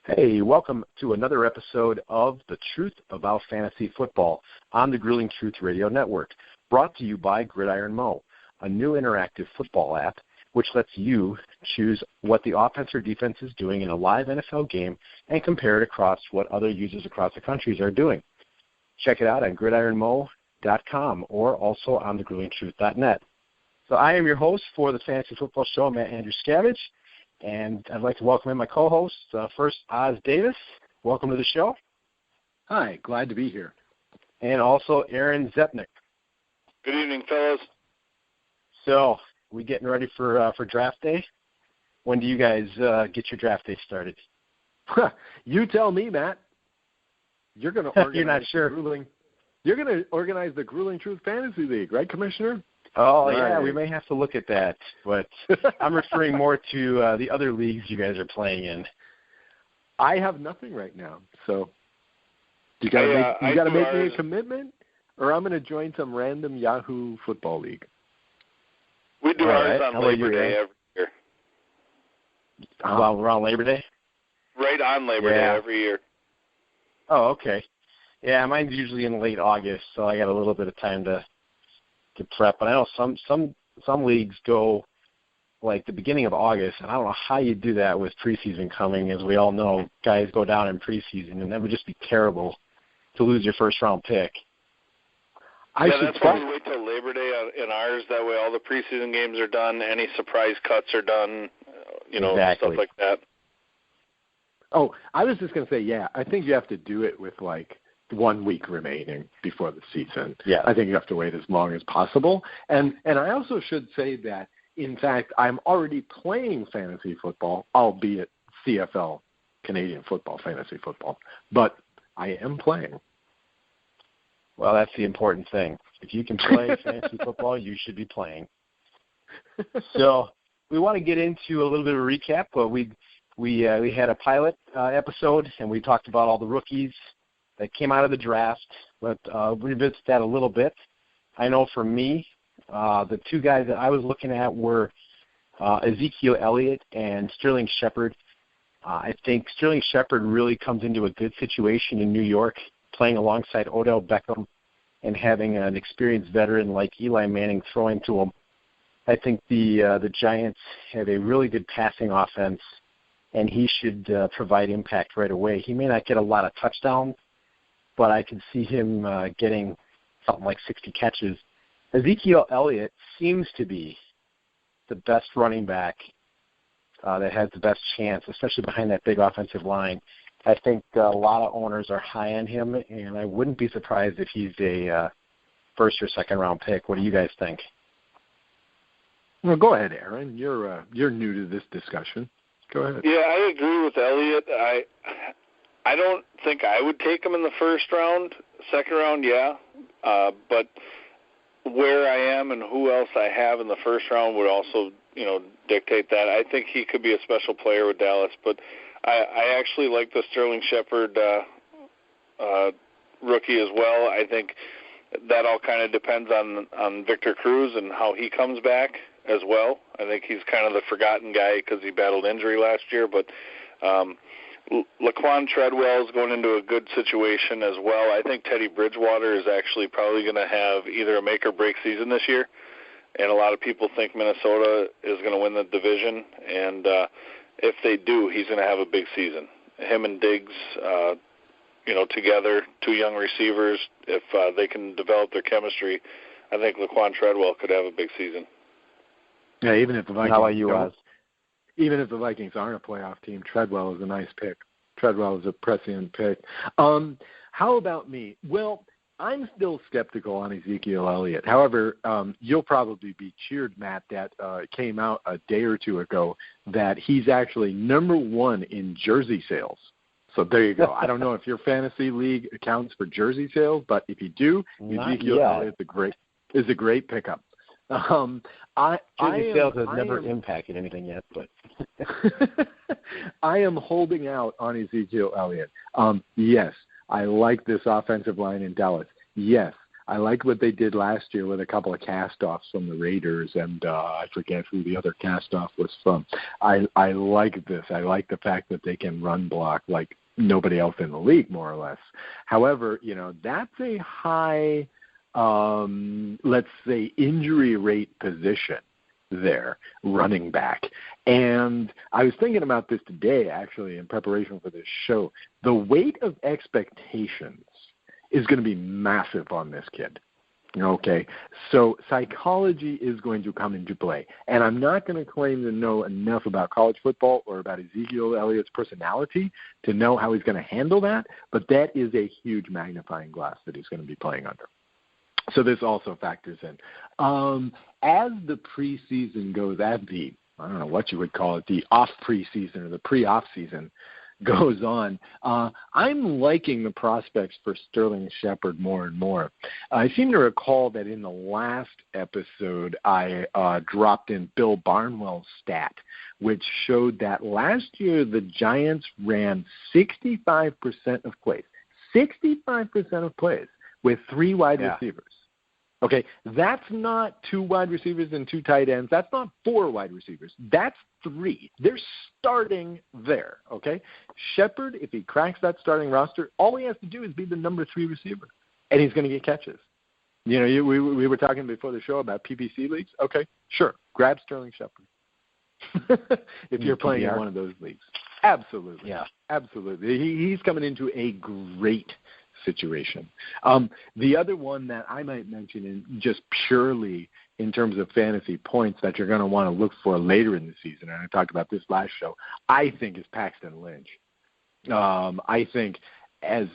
Hey, welcome to another episode of The Truth About Fantasy Football on the Grueling Truth Radio Network, brought to you by Gridiron Mo, a new interactive football app which lets you choose what the offense or defense is doing in a live NFL game and compare it across what other users across the country are doing. Check it out on gridironmo.com or also on thegruelingtruth.net. So I am your host for the Fantasy Football Show, Matt Andruscavage. And I'd like to welcome in my co-host, first Oz Davis. Welcome to the show. Hi, glad to be here. And also Aaron Zepnick. Good evening, fellas. So, we getting ready for draft day? When do you guys get your draft day started? You tell me, Matt. You're going to organize. You're not sure. You're going to organize the Grueling Truth Fantasy League, right, Commissioner? Oh, right. Yeah, we may have to look at that, but I'm referring more to the other leagues you guys are playing in. I have nothing right now, so you got to make me a commitment, or I'm going to join some random Yahoo football league. We do ours on Labor Day every year. Well, around Labor Day? Right on Labor Day every year. Oh, okay. Yeah, mine's usually in late August, so I got a little bit of time to prep. But I know some leagues go like the beginning of August, and I don't know how you do that with preseason coming. As we all know, guys go down in preseason, and that would just be terrible to lose your first-round pick. That's why we wait till Labor Day in ours. That way all the preseason games are done, any surprise cuts are done, exactly. Stuff like that. Oh, I was just going to say, I think you have to do it with, 1 week remaining before the season. Yeah. I think you have to wait as long as possible. And I also should say that, in fact, I'm already playing fantasy football, albeit CFL, Canadian football, fantasy football. But I am playing. Well, that's the important thing. If you can play fantasy football, you should be playing. So we want to get into a little bit of a recap. But we had a pilot episode, and we talked about all the rookies that came out of the draft. But revisit that a little bit. I know for me, the two guys that I was looking at were Ezekiel Elliot and Sterling Shepard. I think Sterling Shepard really comes into a good situation in New York, playing alongside Odell Beckham and having an experienced veteran like Eli Manning throwing to him. I think the Giants have a really good passing offense, and he should provide impact right away. He may not get a lot of touchdowns, but I can see him getting something like 60 catches. Ezekiel Elliott seems to be the best running back that has the best chance, especially behind that big offensive line. I think a lot of owners are high on him, and I wouldn't be surprised if he's a first or second round pick. What do you guys think? Well, go ahead, Aaron. You're new to this discussion. Go ahead. Yeah, I agree with Elliot. I don't think I would take him in the first round. Second round, but where I am and who else I have in the first round would also, dictate that. I think he could be a special player with Dallas, but I actually like the Sterling Shepard rookie as well. I think that all kind of depends on Victor Cruz and how he comes back as well. I think he's kind of the forgotten guy because he battled injury last year, but Laquon Treadwell is going into a good situation as well. I think Teddy Bridgewater is actually probably going to have either a make-or-break season this year, and a lot of people think Minnesota is going to win the division, and if they do, he's going to have a big season. Him and Diggs, together, two young receivers, if they can develop their chemistry, I think Laquon Treadwell could have a big seation. Yeah, even if the Vikings How about you, Oz? Even if the Vikings aren't a playoff team, Treadwell is a nice pick. Treadwell is a prescient pick. How about me? Well, I'm still skeptical on Ezekiel Elliott. However, you'll probably be cheered, Matt, that came out a day or two ago that he's actually number one in jersey sales. So there you go. I don't know if your fantasy league accounts for jersey sales, but if you do, Ezekiel Elliott is a great pickup. Jersey sales has never impacted anything yet, but I am holding out on Ezekiel Elliott. Yes, I like this offensive line in Dallas. Yes, I like what they did last year with a couple of cast-offs from the Raiders, and I forget who the other cast-off was from. I like this. I like the fact that they can run block like nobody else in the league, more or less. However, that's a high, let's say, injury rate position there, running back. And I was thinking about this today, actually, in preparation for this show. The weight of expectations is going to be massive on this kid. Okay, so psychology is going to come into play. And I'm not going to claim to know enough about college football or about Ezekiel Elliott's personality to know how he's going to handle that, but that is a huge magnifying glass that he's going to be playing under. So this also factors in. As the preseason goes, I don't know what you would call it, the off preseason or the pre-off season goes on, I'm liking the prospects for Sterling Shepard more and more. I seem to recall that in the last episode I dropped in Bill Barnwell's stat, which showed that last year the Giants ran 65% of plays. 65% of plays with 3 wide receivers. Okay, that's not 2 wide receivers and 2 tight ends. That's not 4 wide receivers. That's 3. They're starting there, okay? Shepard, if he cracks that starting roster, all he has to do is be the number 3 receiver, and he's going to get catches. We were talking before the show about PPC leagues. Okay, sure, grab Sterling Shepard if you're playing in one of those leagues. Absolutely, yeah, absolutely. He's coming into a great situation. The other one that I might mention, in just purely in terms of fantasy points that you're going to want to look for later in the season, and I talked about this last show, I think is Paxton Lynch. I think as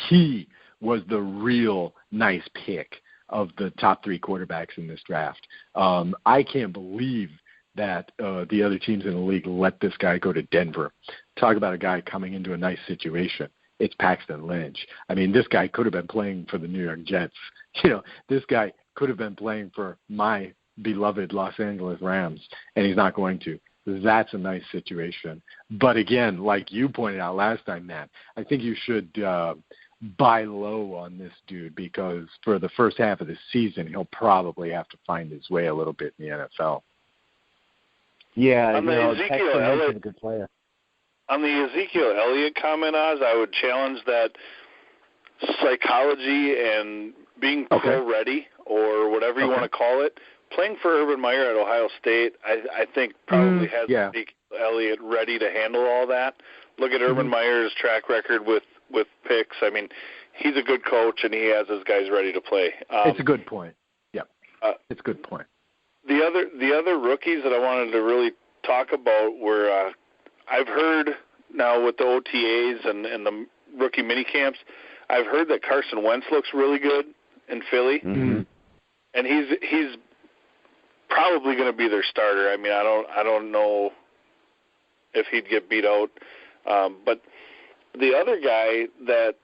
he was the real nice pick of the top 3 quarterbacks in this draft. I can't believe that the other teams in the league let this guy go to Denver. Talk about a guy coming into a nice situation. It's Paxton Lynch. I mean, this guy could have been playing for the New York Jets. This guy could have been playing for my beloved Los Angeles Rams, and he's not going to. That's a nice situation. But again, like you pointed out last time, Matt, I think you should buy low on this dude because for the first half of the season, he'll probably have to find his way a little bit in the NFL. Yeah, Ezekiel Elliott is a good player. On the Ezekiel Elliott comment, Oz, I would challenge that psychology and being pro-ready or whatever you want to call it. Playing for Urban Meyer at Ohio State, I think probably has Ezekiel Elliott ready to handle all that. Look at Urban Meyer's track record with picks. I mean, he's a good coach, and he has his guys ready to play. It's a good point. Yeah, it's a good point. The other rookies that I wanted to really talk about were I've heard now with the OTAs and the rookie mini camps, I've heard that Carson Wentz looks really good in Philly, and he's probably going to be their starter. I mean, I don't know if he'd get beat out, but the other guy that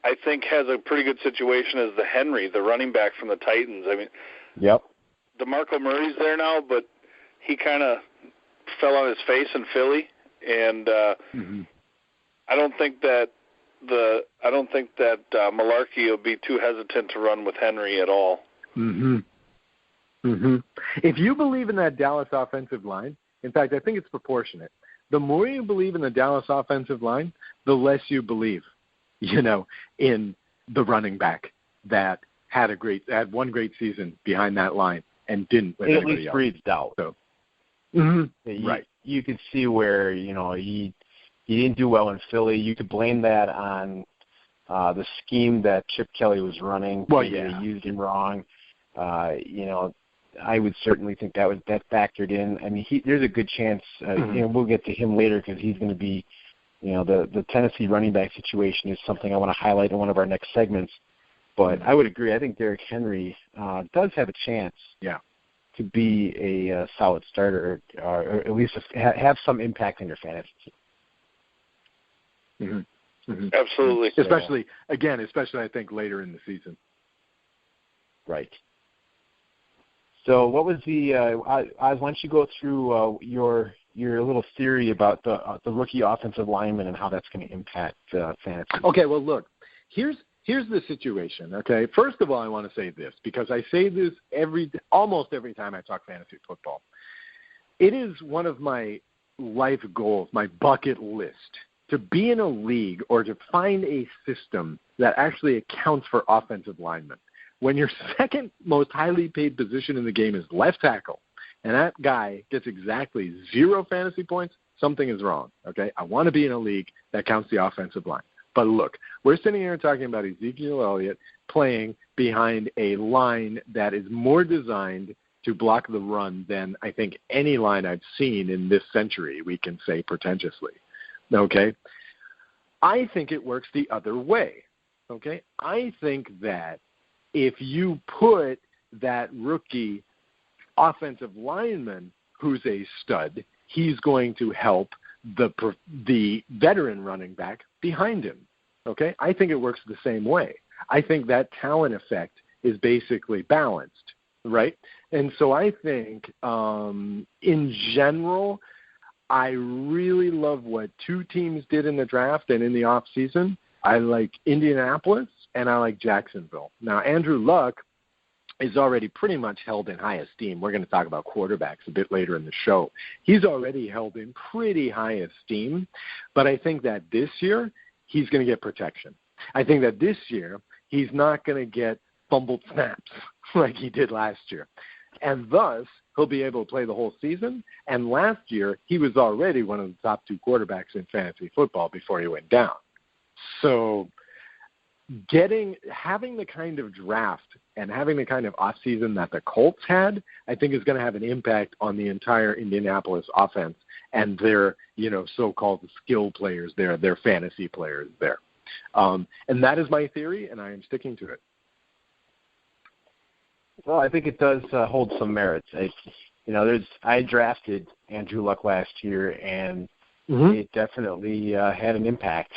I think has a pretty good situation is the Henry, the running back from the Titans. I mean, DeMarco Murray's there now, but he kind of fell on his face in Philly, and I don't think that Malarkey will be too hesitant to run with Henry at all. If you believe in that Dallas offensive line, in fact, I think it's proportionate. The more you believe in the Dallas offensive line, the less you believe, in the running back that had one great season behind that line and didn't with anybody else. At least breathes doubt. So, right. You could see where, he didn't do well in Philly. You could blame that on the scheme that Chip Kelly was running. Well, They used him wrong. I would certainly think that factored in. I mean, there's a good chance, we'll get to him later because he's going to be, the Tennessee running back situation is something I want to highlight in one of our next segments. But I would agree. I think Derrick Henry does have a chance to be a solid starter or at least have some impact on your fantasy team. Absolutely. Especially I think later in the season. Right. So what was the Oz, why don't you go through your little theory about the rookie offensive lineman and how that's going to impact fantasy? Okay, well, look, here's here's the situation, okay? First of all, I want to say this, because I say this almost every time I talk fantasy football. It is one of my life goals, my bucket list, to be in a league or to find a system that actually accounts for offensive linemen. When your second most highly paid position in the game is left tackle, and that guy gets exactly 0 fantasy points, something is wrong, okay? I want to be in a league that counts the offensive line. But look, we're sitting here talking about Ezekiel Elliott playing behind a line that is more designed to block the run than I think any line I've seen in this century, we can say pretentiously, okay? I think it works the other way, okay? I think that if you put that rookie offensive lineman who's a stud, he's going to help the veteran running back behind him, okay? I think it works the same way. I think that talent effect is basically balanced, right? And so I think, in general, I really love what 2 teams did in the draft and in the offseason. I like Indianapolis and I like Jacksonville. Now, Andrew Luck is already pretty much held in high esteem. We're going to talk about quarterbacks a bit later in the show. He's already held in pretty high esteem, but I think that this year he's going to get protection. I think that this year he's not going to get fumbled snaps like he did last year. And thus, he'll be able to play the whole season. And last year, he was already one of the top 2 quarterbacks in fantasy football before he went down. So having the kind of draft and having the kind of offseason that the Colts had, I think is going to have an impact on the entire Indianapolis offense and their, so-called skill players there, their fantasy players there. And that is my theory, and I am sticking to it. Well, I think it does hold some merits. I drafted Andrew Luck last year, and it definitely had an impact.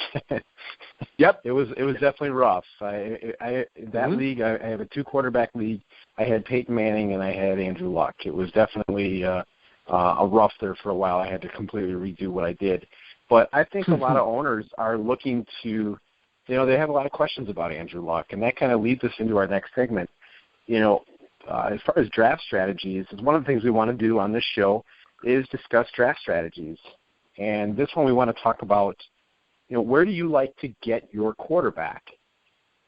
Yep, it was definitely rough. That league, I have a 2-quarterback league. I had Peyton Manning and I had Andrew Luck. It was definitely a rough there for a while. I had to completely redo what I did. But I think a lot of owners are looking to, they have a lot of questions about Andrew Luck, and that kind of leads us into our next segment. As far as draft strategies, one of the things we want to do on this show is discuss draft strategies. And this one we want to talk about, where do you like to get your quarterback?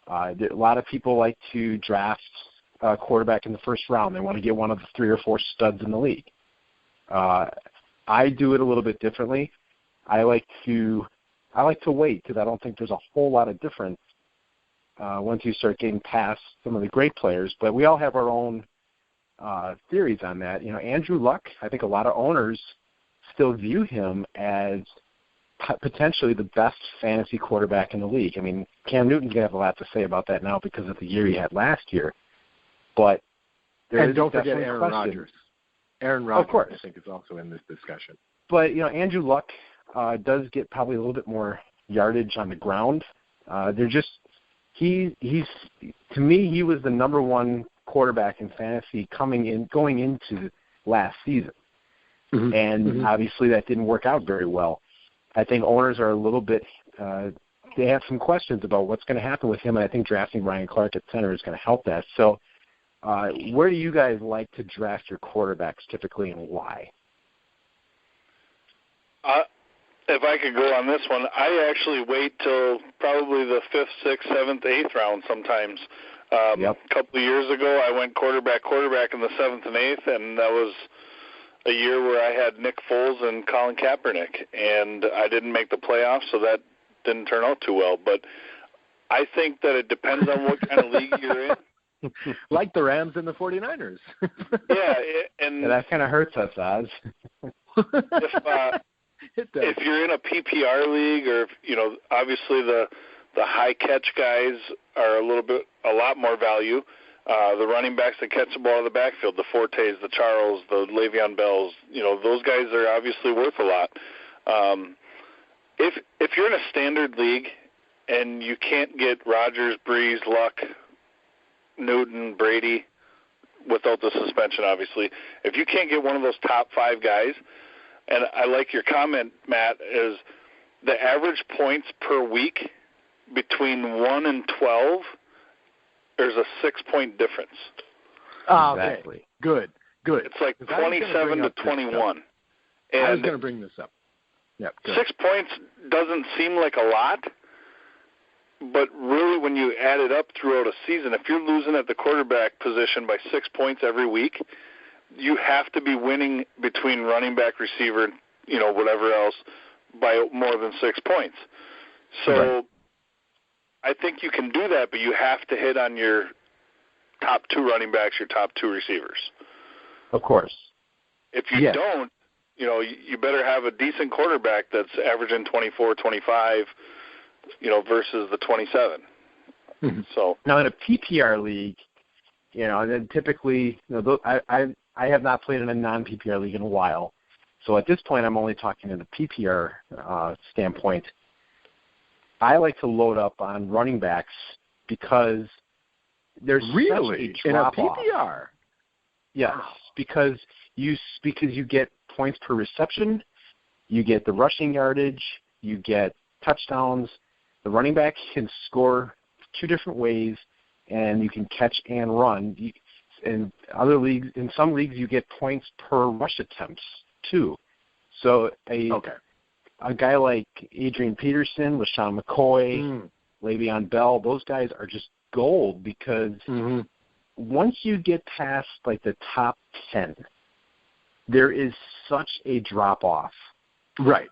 A lot of people like to draft a quarterback in the first round. They want to get one of the 3 or 4 studs in the league. I do it a little bit differently. I like to wait because I don't think there's a whole lot of difference once you start getting past some of the great players. But we all have our own theories on that. Andrew Luck, I think a lot of owners still view him as potentially the best fantasy quarterback in the league. I mean, Cam Newton's going to have a lot to say about that now because of the year he had last year. But and don't forget Aaron Rodgers. Aaron Rodgers, of course, I think, is also in this discussion. But, Andrew Luck does get probably a little bit more yardage on the ground. He's to me, he was the number 1 quarterback in fantasy going into last season. And obviously that didn't work out very well. I think owners are a little bit they have some questions about what's going to happen with him, and I think drafting Ryan Clark at center is going to help that. So where do you guys like to draft your quarterbacks typically, and why? If I could go on this one, I actually wait till probably the 5th, 6th, 7th, 8th round sometimes. A couple of years ago, I went quarterback in the 7th and 8th, and that was a year where I had Nick Foles and Colin Kaepernick, and I didn't make the playoffs, so that didn't turn out too well. But I think that it depends on what kind of league you're in. Like the Rams and the 49ers. And that kind of hurts us, Oz. If you're in a PPR league, or obviously the high catch guys are a lot more value. The running backs that catch the ball in the backfield, the Fortes, the Charles, the Le'Veon Bells, those guys are obviously worth a lot. If you're in a standard league and you can't get Rodgers, Breeze, Luck, Newton, Brady, without the suspension, obviously, if you can't get one of those top 5 guys, and I like your comment, Matt, is the average points per week between 1 and 12, there's a 6-point difference. Oh, Exactly. Okay. Good. It's like 27 to 21. And I was going to bring this up. Yeah, 6 points doesn't seem like a lot, but really when you add it up throughout a season, if you're losing at the quarterback position by 6 points every week, you have to be winning between running back, receiver, whatever else by more than 6 points. So Right. I think you can do that, but you have to hit on your top 2 running backs, your top 2 receivers. Of course. If you don't, you better have a decent quarterback that's averaging 24, 25, versus the 27. Mm-hmm. So Now in a PPR league, then typically, I have not played in a non-PPR league in a while. So at this point, I'm only talking in the PPR standpoint. I like to load up on running backs because there's Really? such a In a drop-off. PPR? Yes, because you get points per reception, you get the rushing yardage, you get touchdowns. The running back can score 2 different ways, and you can catch and run. In some leagues, you get points per rush attempts too. So a guy like Adrian Peterson, LaShawn McCoy, Le'Veon Bell, those guys are just gold because once you get past like the top 10, there is such a drop off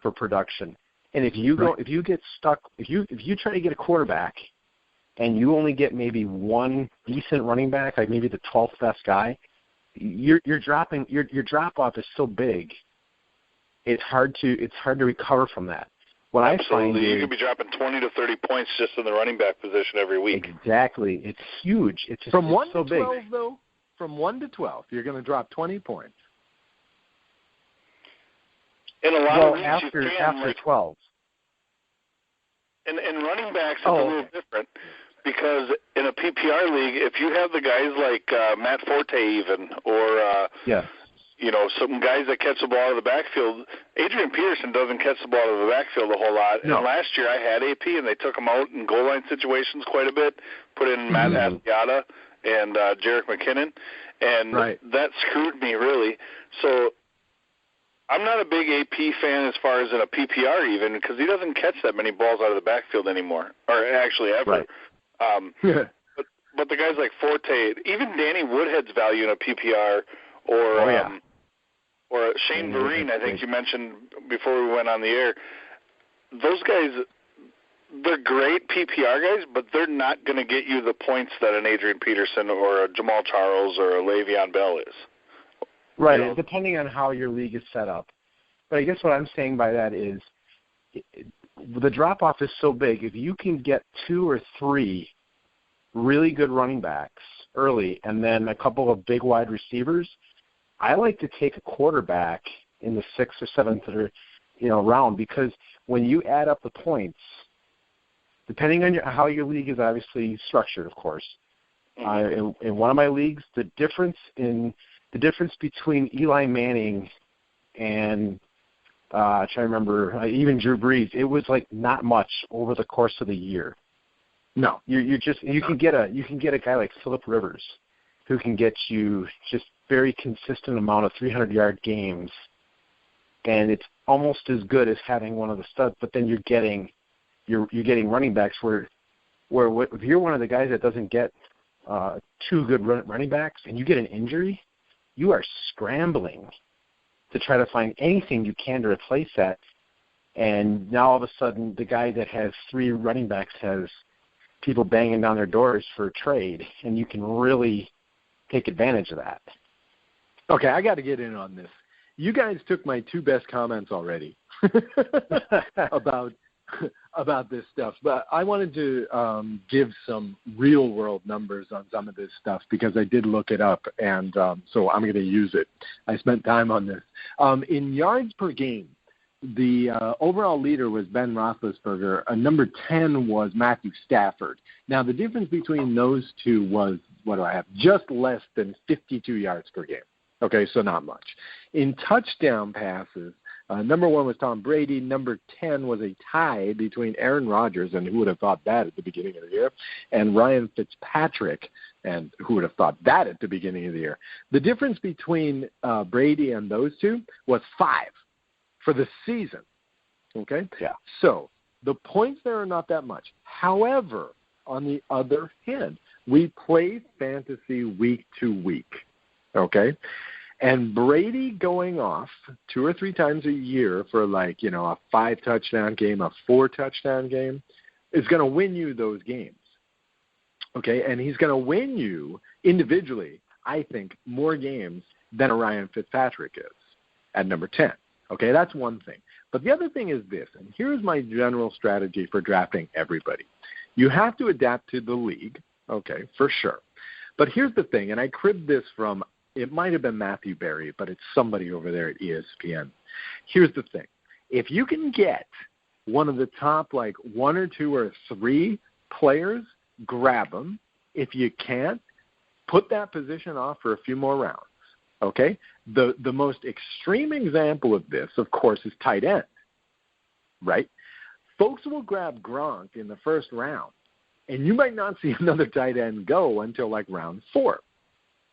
for production. And if you get stuck, if you try to get a quarterback and you only get maybe one decent running back, like maybe the 12th best guy, your drop off is so big. It's hard to recover from that. What absolutely, I find you could be dropping 20 to 30 points just in the running back position every week. Exactly, it's huge. It's just from 1 so to 12 big. though. From 1 to 12, you're going to drop 20 points. In a lot of leagues, after 12. And running backs is a little different because in a PPR league, if you have the guys like Matt Forte even or some guys that catch the ball out of the backfield, Adrian Peterson doesn't catch the ball out of the backfield a whole lot. No. And last year I had AP, and they took him out in goal line situations quite a bit, put in Matt Andruscavage and Jerick McKinnon, and that screwed me really. So I'm not a big AP fan as far as in a PPR even because he doesn't catch that many balls out of the backfield anymore, or actually ever. Right. But the guys like Forte, even Danny Woodhead's value in a PPR, or Shane Vereen, I think you mentioned before we went on the air, those guys, they're great PPR guys, but they're not going to get you the points that an Adrian Peterson or a Jamal Charles or a Le'Veon Bell is. Right, depending on how your league is set up. But I guess what I'm saying by that is the drop-off is so big. If you can get 2 or 3 really good running backs early and then a couple of big wide receivers, I like to take a quarterback in the 6th or 7th round because when you add up the points, depending on how your league is obviously structured, of course. In one of my leagues, the difference between Eli Manning and trying to remember even Drew Brees, it was like not much over the course of the year. No, you can get a guy like Phillip Rivers, who can get you just very consistent amount of 300-yard games, and it's almost as good as having one of the studs. But then you're getting running backs where if you're one of the guys that doesn't get 2 good running backs and you get an injury, you are scrambling to try to find anything you can to replace that. And now all of a sudden, the guy that has 3 running backs has people banging down their doors for a trade, and you can really take advantage of that. Okay, I got to get in on this. You guys took my 2 best comments already about this stuff, but I wanted to give some real-world numbers on some of this stuff because I did look it up, and so I'm going to use it. I spent time on this. In yards per game, the overall leader was Ben Roethlisberger. Number 10 was Matthew Stafford. Now, the difference between those 2 was, just less than 52 yards per game. Okay, so not much. In touchdown passes, Number 1 was Tom Brady. Number 10 was a tie between Aaron Rodgers, and who would have thought that at the beginning of the year, and Ryan Fitzpatrick, and who would have thought that at the beginning of the year. The difference between Brady and those two was 5 for the season. Okay? Yeah. So the points there are not that much. However, on the other hand, we play fantasy week to week. Okay? And Brady going off 2 or 3 times a year for a 5-touchdown game, a 4-touchdown game, is going to win you those games. Okay? And he's going to win you individually, I think, more games than a Ryan Fitzpatrick is at number 10. Okay? That's one thing. But the other thing is this, and here's my general strategy for drafting everybody. You have to adapt to the league, okay, for sure. But here's the thing, and I cribbed this from, it might have been Matthew Berry, but it's somebody over there at ESPN. Here's the thing. If you can get one of the top, 1 or 2 or 3 players, grab them. If you can't, put that position off for a few more rounds, okay? The most extreme example of this, of course, is tight end, right? Folks will grab Gronk in the first round, and you might not see another tight end go until round 4,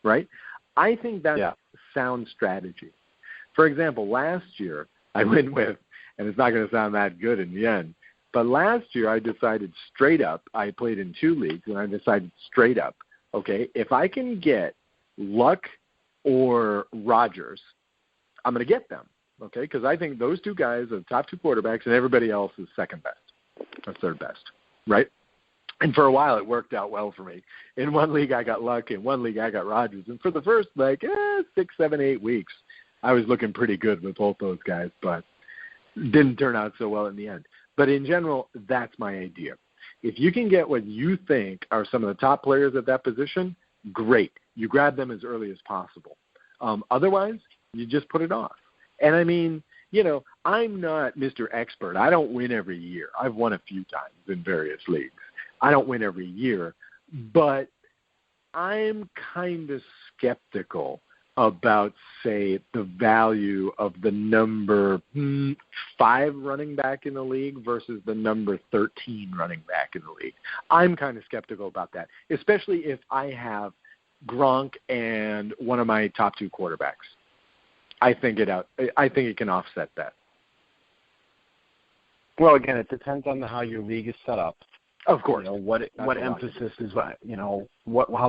right? I think that's sound strategy. For example, last year I went with, and it's not going to sound that good in the end, but last year I decided straight up, I played in 2 leagues, and I decided straight up, okay, if I can get Luck or Rodgers, I'm going to get them. Okay, because I think those 2 guys are the top 2 quarterbacks, and everybody else is second best or third best, right? And for a while, it worked out well for me. In 1 league, I got Luck. In 1 league, I got Rodgers. And for the first 6, 7, 8 weeks, I was looking pretty good with both those guys, but didn't turn out so well in the end. But in general, that's my idea. If you can get what you think are some of the top players at that position, great. You grab them as early as possible. Otherwise, you just put it off. And I mean, I'm not Mr. Expert. I don't win every year. I've won a few times in various leagues. I don't win every year, but I'm kind of skeptical about, say, the value of the number 5 running back in the league versus the number 13 running back in the league. I'm kind of skeptical about that, especially if I have Gronk and one of my top 2 quarterbacks. I think it can offset that. Well, again, it depends on how your league is set up. Of course. What emphasis is, how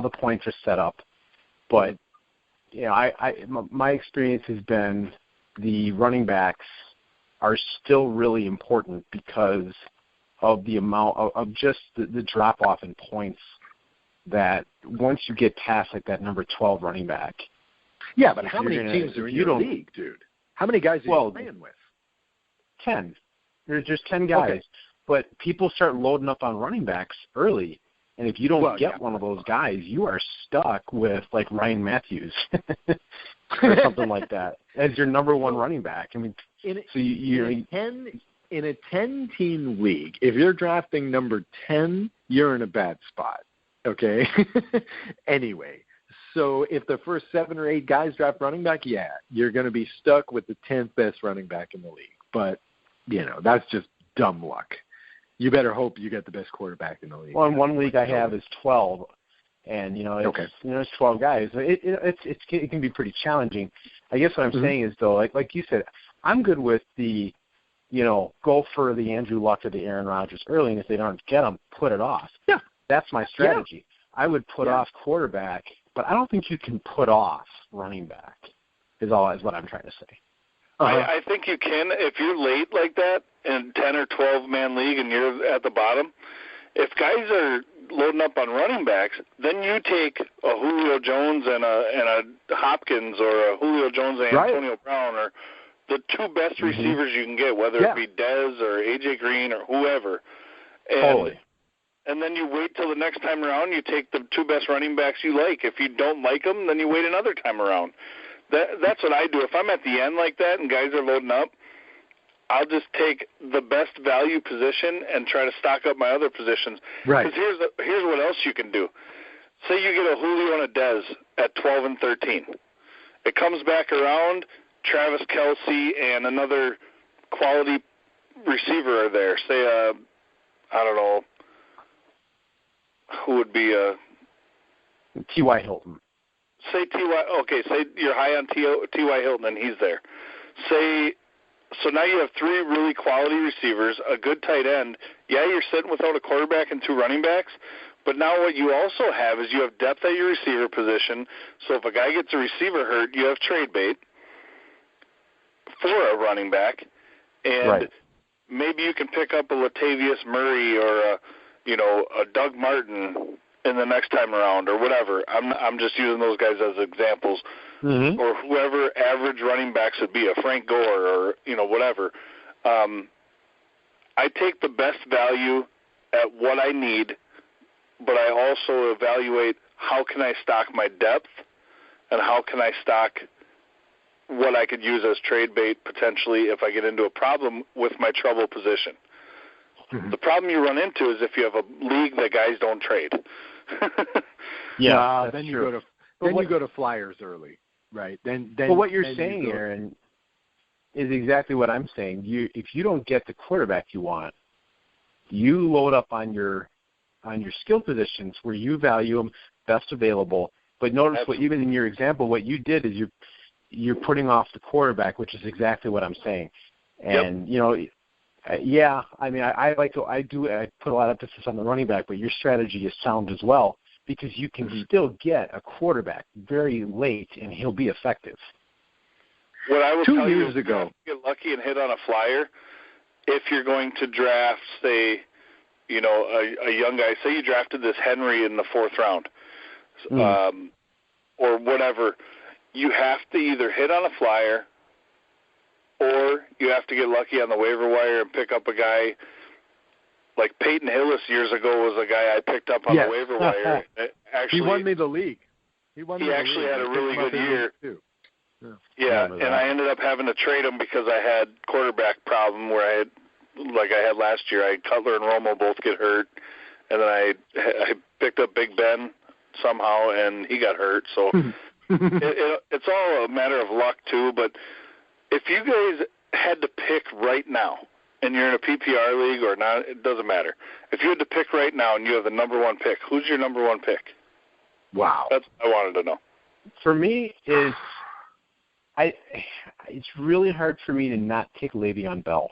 the points are set up. But, my experience has been the running backs are still really important because of the amount of just the drop-off in points that once you get past that number 12 running back. Yeah, but how many teams are in your league, dude? How many guys are you playing with? 10. There's just 10 guys. Okay. But people start loading up on running backs early, and if you don't get one of those guys, you are stuck with, Ryan Matthews or something like that as your number 1 running back. I mean, in a 10-team league, if you're drafting number 10, you're in a bad spot, okay? Anyway. So if the first 7 or 8 guys draft running back, you're going to be stuck with the 10th best running back in the league. But, that's just dumb luck. You better hope you get the best quarterback in the league. Well, in 1 league I have is 12, and, it's 12 guys. It can be pretty challenging. I guess what I'm saying is, though, like you said, I'm good with the, go for the Andrew Luck or the Aaron Rodgers early, and if they don't get them, put it off. Yeah. That's my strategy. Yeah. I would put off quarterback. But I don't think you can put off running back is what I'm trying to say. I think you can if you're late like that in 10 or 12-man league and you're at the bottom. If guys are loading up on running backs, then you take a Julio Jones and a Hopkins or a Julio Jones and Antonio Brown or the 2 best receivers you can get, whether it be Dez or A.J. Green or whoever. Totally. And then you wait till the next time around. You take the 2 best running backs you like. If you don't like them, then you wait another time around. That's what I do. If I'm at the end like that and guys are loading up, I'll just take the best value position and try to stock up my other positions. Right. Because here's what else you can do. Say you get a Julio and a Dez at 12 and 13. It comes back around. Travis Kelce and another quality receiver are there. Say, I don't know, who would be T.Y. Hilton. Say T.Y. Okay, say you're high on T.Y. Hilton and he's there. So now you have 3 really quality receivers, a good tight end. Yeah, you're sitting without a quarterback and 2 running backs, but now what you also have is you have depth at your receiver position. So if a guy gets a receiver hurt, you have trade bait for a running back, and maybe you can pick up a Latavius Murray or a Doug Martin in the next time around or whatever. I'm just using those guys as examples. Mm-hmm. Or whoever average running backs would be, a Frank Gore or, whatever. I take the best value at what I need, but I also evaluate how can I stock my depth and how can I stock what I could use as trade bait potentially if I get into a problem with my trouble position. Mm-hmm. The problem you run into is if you have a league that guys don't trade. Then you go to flyers early. Right. Then what you're saying, Aaron, is exactly what I'm saying. If you don't get the quarterback you want, you load up on your skill positions where you value them best available. But notice even in your example, what you did is you're putting off the quarterback, which is exactly what I'm saying. And I put a lot of emphasis on the running back, but your strategy is sound as well, because you can still get a quarterback very late, and he'll be effective. What I would 2 tell years you ago, get lucky and hit on a flyer. If you're going to draft, say, a young guy, say you drafted this Henry in the 4th round, or whatever, you have to either hit on a flyer, or you have to get lucky on the waiver wire and pick up a guy. Like Peyton Hillis years ago was a guy I picked up on the waiver wire. Actually, he won me the league. He actually had a really good year. Too. Yeah, and I ended up having to trade him because I had quarterback problem where I had last year. I had Cutler and Romo both get hurt, and then I picked up Big Ben somehow, and he got hurt. So it's all a matter of luck too. But if you guys had to pick right now, and you're in a PPR league or not, it doesn't matter. If you had to pick right now and you have the number 1 pick, who's your number 1 pick? Wow. That's what I wanted to know. For me, it's really hard for me to not take Le'Veon Bell.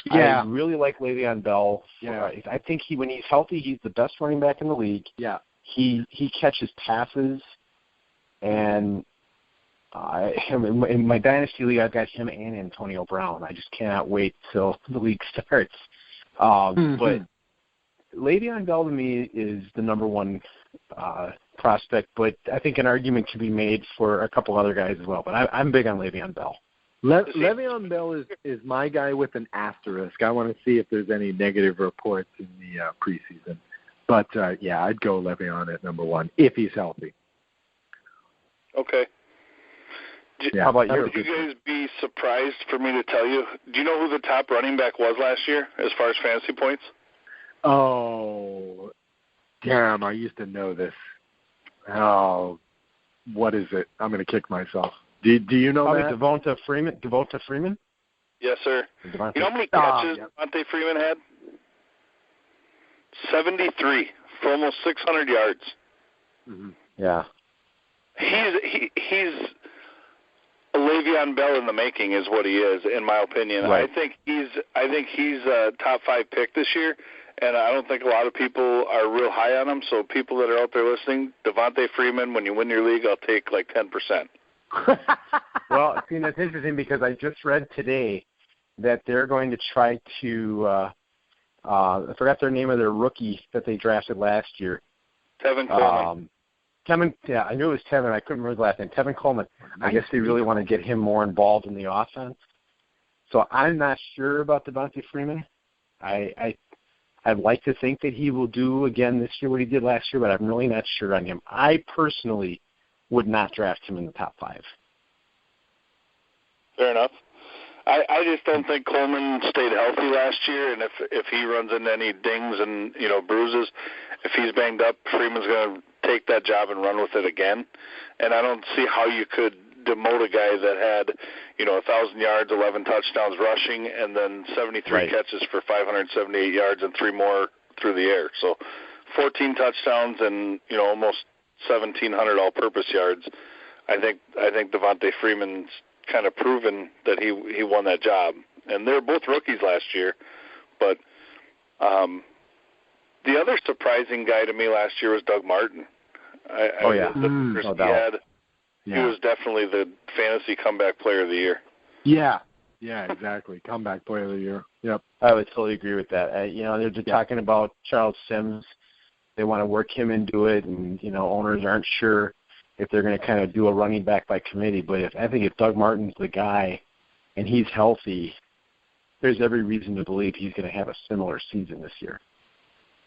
Yeah. I really like Le'Veon Bell. Yeah. I think when he's healthy, he's the best running back in the league. Yeah. He catches passes, and in my dynasty league, I've got him and Antonio Brown. I just cannot wait till the league starts. But Le'Veon Bell to me is the number 1 prospect, but I think an argument can be made for a couple other guys as well. But I'm big on Le'Veon Bell. Le'Veon Bell is my guy with an asterisk. I want to see if there's any negative reports in the preseason. But, I'd go Le'Veon at number 1 if he's healthy. Okay. How about you? Would you guys be surprised for me to tell you? Do you know who the top running back was last year as far as fantasy points? Oh, damn, I used to know this. Oh, what is it? I'm going to kick myself. Do you know that? Devonta Freeman? Yes, sir. You know how many catches Devonta Freeman had? 73 for almost 600 yards. Mm-hmm. Yeah. He's a Le'Veon Bell in the making is what he is, in my opinion. Right. I think he's a top 5 pick this year, and I don't think a lot of people are real high on him. So people that are out there listening, Devonta Freeman, when you win your league, I'll take like 10%. Well, see, that's interesting because I just read today that they're going to try to I forgot their name of their rookie that they drafted last year. Tevin Coleman. I knew it was Tevin. I couldn't remember the last name. Tevin Coleman. I guess they really want to get him more involved in the offense. So I'm not sure about Devonta Freeman. I'd like to think that he will do again this year what he did last year, but I'm really not sure on him. I personally would not draft him in the top 5. Fair enough. I just don't think Coleman stayed healthy last year, and if he runs into any dings and bruises, if he's banged up, Freeman's going to take that job and run with it again. And I don't see how you could demote a guy that had, 1,000 yards, 11 touchdowns rushing, and then 73 catches for 578 yards and 3 more through the air. So 14 touchdowns and, almost 1,700 all-purpose yards. I think Devontae Freeman's kind of proven that he won that job. And they're both rookies last year. But the other surprising guy to me last year was Doug Martin. No doubt. He was definitely the fantasy comeback player of the year. Yeah, exactly. Comeback player of the year. Yep. I would totally agree with that. They're just talking about Charles Sims. They want to work him into it, and, owners aren't sure if they're going to kind of do a running back by committee. But I think if Doug Martin's the guy and he's healthy, there's every reason to believe he's going to have a similar season this year.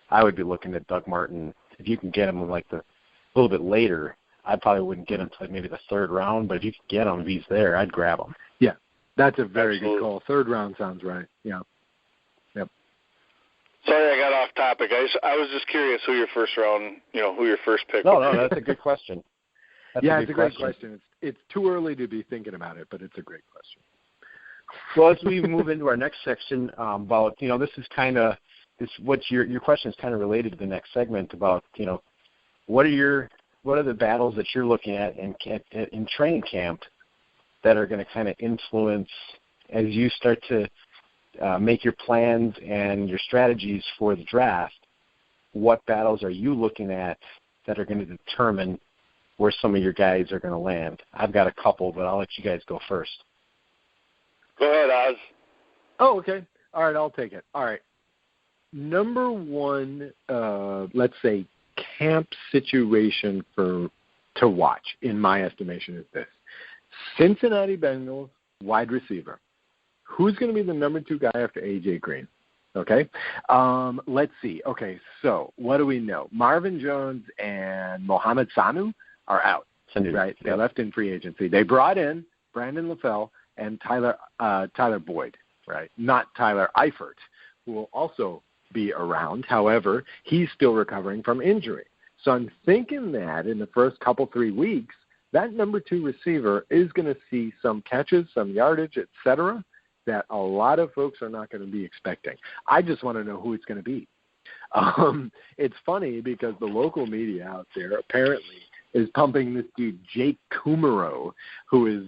I would be looking at Doug Martin. If you can get him a little bit later, I probably wouldn't get him to maybe the 3rd round, but if you can get him, if he's there, I'd grab him. Yeah, that's a very good call. 3rd round sounds right. Yeah. Yep. Sorry, I got off topic. I was just curious who your first round, who your first pick was. No, that's a good question. It's a great question. It's too early to be thinking about it, but it's a great question. Well, as we move into our next section about, this is kind of what your question is kind of related to the next segment about, what are the battles that you're looking at in training camp that are going to kind of influence as you start to make your plans and your strategies for the draft? What battles are you looking at that are going to determine where some of your guys are going to land? I've got a couple, but I'll let you guys go first. Go ahead, Oz. Oh, okay. All right, I'll take it. All right. Number one, let's say, camp situation to watch, in my estimation, is this. Cincinnati Bengals wide receiver. Who's going to be the number 2 guy after A.J. Green? Okay. Let's see. Okay, so what do we know? Marvin Jones and Mohamed Sanu are out, right? They left in free agency. They brought in Brandon LaFell and Tyler Boyd, right? Not Tyler Eifert, who will also be around. However, he's still recovering from injury. So I'm thinking that in the first 3 weeks, that number 2 receiver is going to see some catches, some yardage, etc., that a lot of folks are not going to be expecting. I just want to know who it's going to be. It's funny because the local media out there apparently is pumping this dude, Jake Kumaro, who is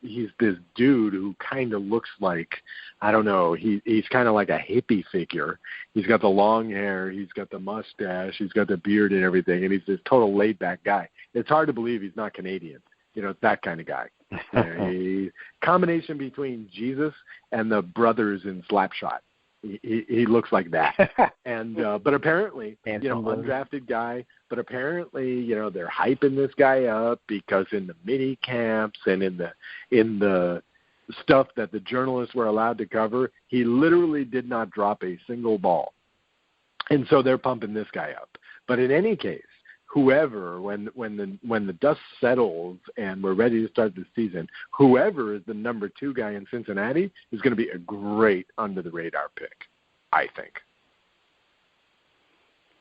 he's this dude who kind of looks like, I don't know, he's kind of like a hippie figure. He's got the long hair, he's got the mustache, he's got the beard and everything, and he's this total laid-back guy. It's hard to believe he's not Canadian. It's that kind of guy. A combination between Jesus and the brothers in Slapshot. He looks like that. And but apparently, undrafted guy, but apparently, they're hyping this guy up because in the mini camps and in the stuff that the journalists were allowed to cover, he literally did not drop a single ball. And so they're pumping this guy up. But in any case, whoever, when the dust settles and we're ready to start the season, whoever is the number 2 guy in Cincinnati is going to be a great under-the-radar pick, I think.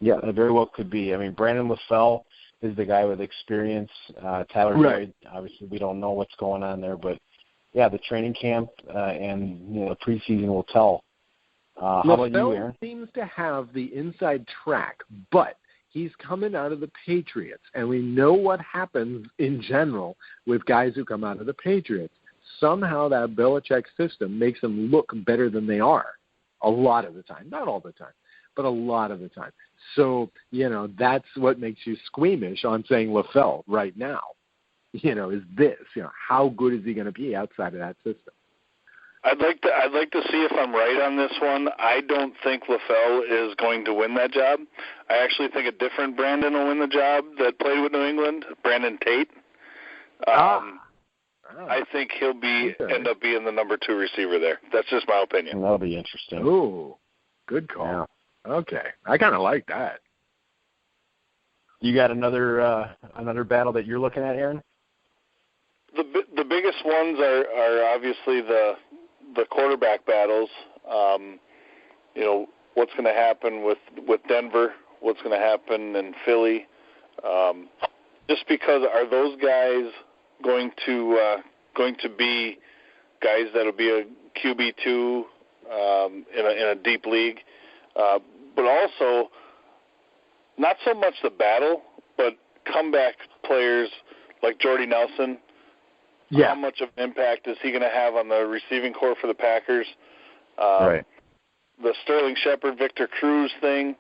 Yeah, it very well could be. I mean, Brandon LaFell is the guy with experience. Tyler Boyd, obviously, we don't know what's going on there, but yeah, the training camp and the preseason will tell. How about you, Aaron? Seems to have the inside track, but he's coming out of the Patriots, and we know what happens in general with guys who come out of the Patriots. Somehow that Belichick system makes them look better than they are a lot of the time. Not all the time, but a lot of the time. So, that's what makes you squeamish on saying LaFell right now, is this, how good is he going to be outside of that system? I'd like to see if I'm right on this one. I don't think LaFell is going to win that job. I actually think a different Brandon will win the job that played with New England, Brandon Tate. I think he'll end up being the number 2 receiver there. That's just my opinion. That'll be interesting. Ooh, good call. Yeah. Okay, I kind of like that. You got another battle that you're looking at, Aaron? The biggest ones are obviously the quarterback battles. What's going to happen with Denver? What's going to happen in Philly? Just because are those guys going to be guys that'll be a QB2 in a deep league, but also not so much the battle, but comeback players like Jordy Nelson. Yeah. How much of an impact is he going to have on the receiving corps for the Packers? Right. The Sterling Shepard, Victor Cruz thing,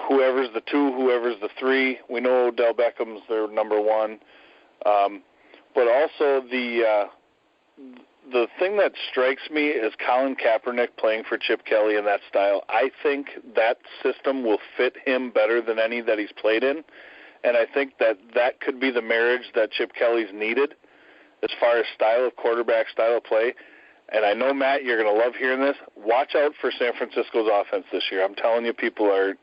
whoever's the 2, whoever's the 3. We know Odell Beckham's their number 1. But also the thing that strikes me is Colin Kaepernick playing for Chip Kelly in that style. I think that system will fit him better than any that he's played in, and I think that could be the marriage that Chip Kelly's needed as far as style of quarterback, style of play. And I know, Matt, you're going to love hearing this. Watch out for San Francisco's offense this year. I'm telling you, people are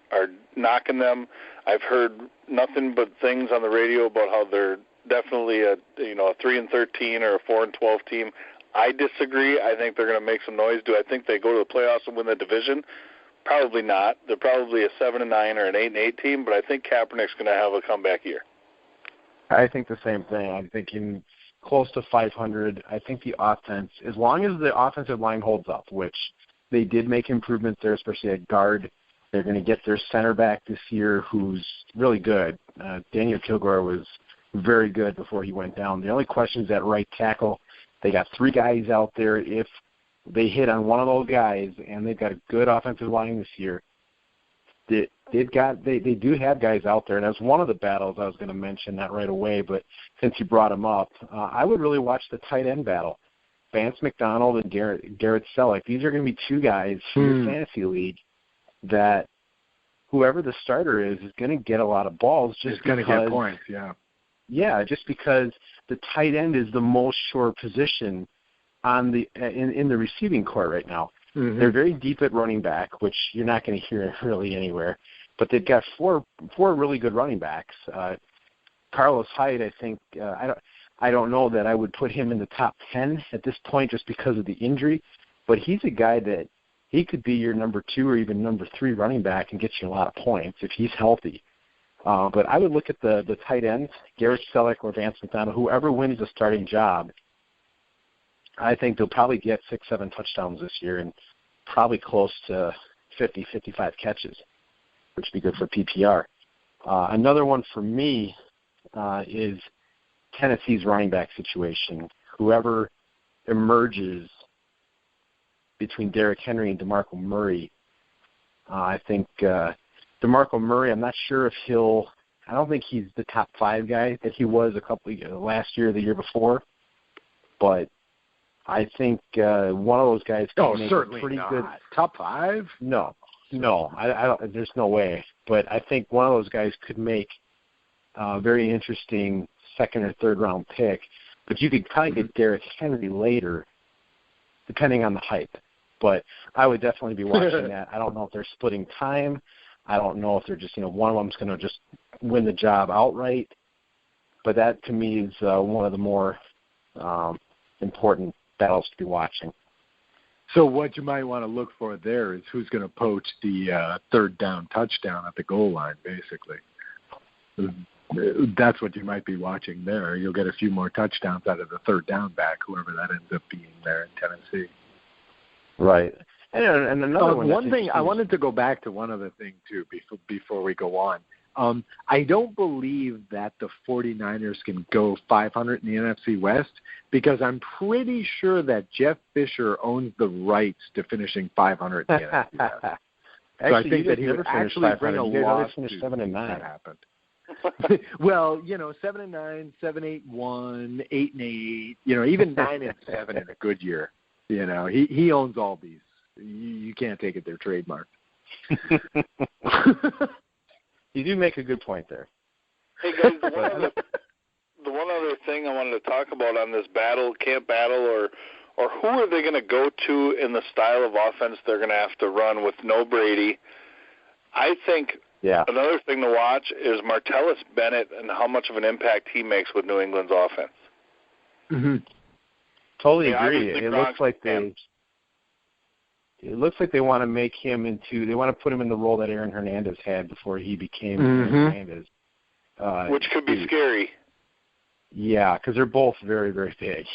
knocking them. I've heard nothing but things on the radio about how they're definitely a 3-13 or a 4-12 team. I disagree. I think they're going to make some noise. Do I think they go to the playoffs and win the division? Probably not. They're probably a 7-9 or an 8-8 team, but I think Kaepernick's going to have a comeback year. I think the same thing. I'm thinking close to 500. I think the offense, as long as the offensive line holds up, which they did make improvements there, especially at guard. They're going to get their center back this year who's really good. Daniel Kilgore was very good before he went down. The only question is at right tackle. They got 3 guys out there. If they hit on one of those guys, and they've got a good offensive line this year, they do have guys out there, and that's one of the battles I was going to mention, not right away, but since you brought them up, I would really watch the tight end battle. Vance McDonald and Garrett Selleck. These are going to be 2 guys from your fantasy league that whoever the starter is going to get a lot of balls. Just going to get points, yeah. Yeah, just because the tight end is the most sure position on the in the receiving corps right now. Mm-hmm. They're very deep at running back, which you're not going to hear really anywhere. But they've got four really good running backs. Carlos Hyde, I think, I don't know that I would put him in the top 10 at this point just because of the injury, but he's a guy that he could be your number 2 or even number 3 running back and get you a lot of points if he's healthy. But I would look at the tight ends, Garrett Selleck or Vance McDonald, whoever wins the starting job. I think they'll probably get 6-7 touchdowns this year and probably close to 50-55 catches, which would be good for PPR. Another one for me is Tennessee's running back situation. Whoever emerges between Derrick Henry and DeMarco Murray, I think DeMarco Murray, I'm not sure if I don't think he's the top 5 guy that he was last year or the year before, but I think one of those guys can make a pretty good top 5. No, I don't. There's no way. But I think one of those guys could make a very interesting 2nd or 3rd round pick. But you could probably get Derrick Henry later, depending on the hype. But I would definitely be watching that. I don't know if they're splitting time. I don't know if they're just one of them's going to just win the job outright. But that to me is one of the more important battles to be watching. So what you might want to look for there is who's going to poach the 3rd down touchdown at the goal line, basically. That's what you might be watching there. You'll get a few more touchdowns out of the 3rd down back, whoever that ends up being there in Tennessee. Right. And another one thing, I wanted to go back to one other thing, too, before we go on. I don't believe that the 49ers can go 500 in the NFC West because I'm pretty sure that Jeff Fisher owns the rights to finishing 500 in the NFC West. Actually, so I think that he would actually bring a loss to 7-9. That happened. Well, 7-9, 7-8-1, 8-8, even 9-7 in a good year. He owns all these. You can't take it; they're trademarked. You do make a good point there. Hey guys, the one other thing I wanted to talk about on this camp battle, or who are they going to go to in the style of offense they're going to have to run with no Brady? I think another thing to watch is Martellus Bennett and how much of an impact he makes with New England's offense. Mm-hmm. Totally agree. It looks like they want to make him they want to put him in the role that Aaron Hernandez had before he became Aaron Hernandez. Which could be scary. Yeah, because they're both very, very big.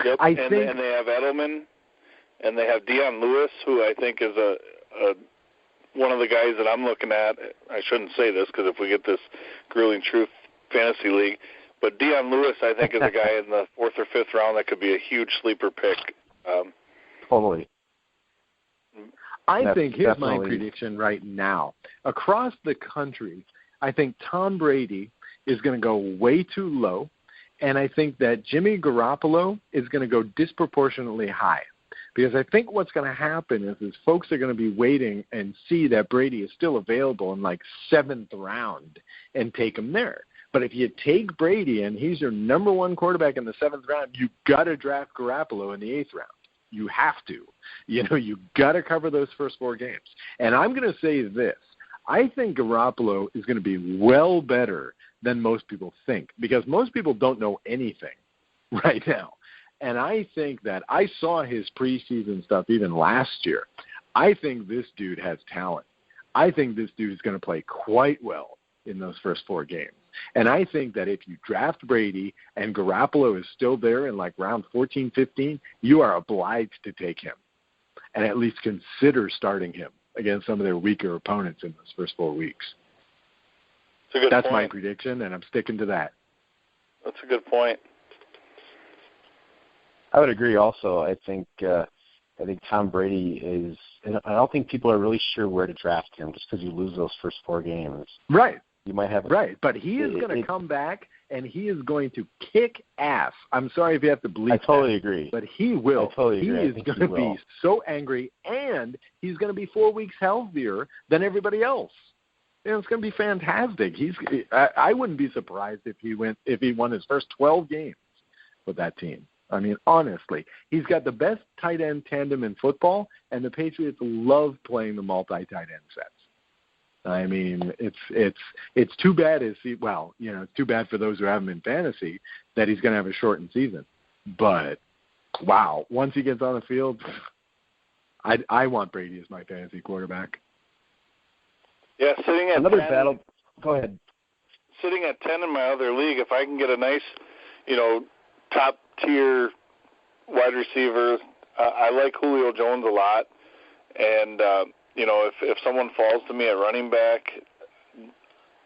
Yep, and they have Edelman, and they have Dion Lewis, who I think is a one of the guys that I'm looking at. I shouldn't say this because if we get this Grueling Truth Fantasy League, but Dion Lewis, I think, is a guy in the 4th or 5th round that could be a huge sleeper pick. Totally. I think, here's my prediction right now. Across the country, I think Tom Brady is going to go way too low, and I think that Jimmy Garoppolo is going to go disproportionately high. Because I think what's going to happen is folks are going to be waiting and see that Brady is still available in like 7th round and take him there. But if you take Brady and he's your number 1 quarterback in the 7th round, you got to draft Garoppolo in the 8th round. You have to. You got to cover those first 4 games. And I'm going to say this. I think Garoppolo is going to be well better than most people think because most people don't know anything right now. And I think that I saw his preseason stuff even last year. I think this dude has talent. I think this dude is going to play quite well in those first 4 games. And I think that if you draft Brady and Garoppolo is still there in like round 14, 15, you are obliged to take him and at least consider starting him against some of their weaker opponents in those first 4 weeks. That's my prediction, and I'm sticking to that. That's a good point. I would agree also. I think Tom Brady is – I don't think people are really sure where to draft him just because you lose those first 4 games. Right. You might have but he is going to come back, and he is going to kick ass. I'm sorry if you have to believe I totally agree. But he will. I totally agree. He is going to be so angry, and he's going to be 4 weeks healthier than everybody else. It's going to be fantastic. I wouldn't be surprised if he won his first 12 games with that team. I mean, honestly, he's got the best tight end tandem in football, and the Patriots love playing the multi-tight end sets. I mean, it's too bad. It's too bad for those who have him in fantasy that he's going to have a shortened season. But wow, once he gets on the field, I want Brady as my fantasy quarterback. Yeah, sitting at another 10, battle. Go ahead. Sitting at 10 in my other league, if I can get a nice, top tier wide receiver, I like Julio Jones a lot, and if someone falls to me at running back,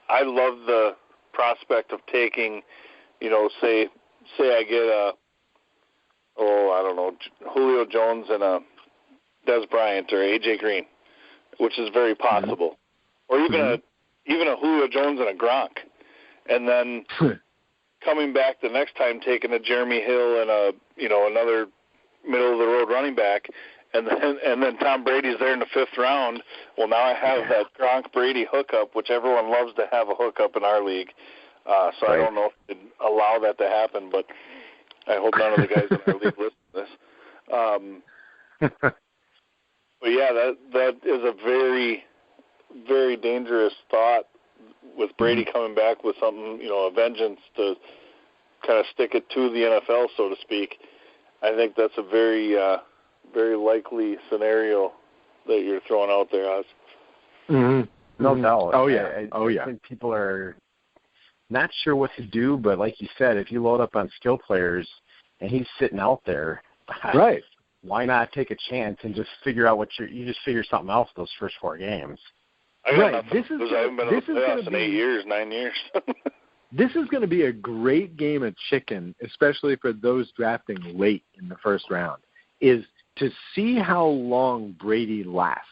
I love the prospect of taking, say I get Julio Jones and a Des Bryant or AJ Green, which is very possible, or even a Julio Jones and a Gronk, and then coming back the next time taking a Jeremy Hill and another middle of the road running back. And then Tom Brady's there in the 5th round. Well, now I have that Gronk-Brady hookup, which everyone loves to have a hookup in our league. I don't know if they'd allow that to happen, but I hope none of the guys in our league listen to this. But yeah, that is a very, very dangerous thought with Brady coming back with something, a vengeance to kind of stick it to the NFL, so to speak. I think that's a very very likely scenario that you're throwing out there, Oz. No doubt. Oh, yeah. I think people are not sure what to do, but like you said, if you load up on skill players and he's sitting out there, right? Why not take a chance and just figure out you just figure something else those first 4 games? Right. This is going to be 8 years, 9 years. This is going to be a great game of chicken, especially for those drafting late in the first round, is to see how long Brady lasts.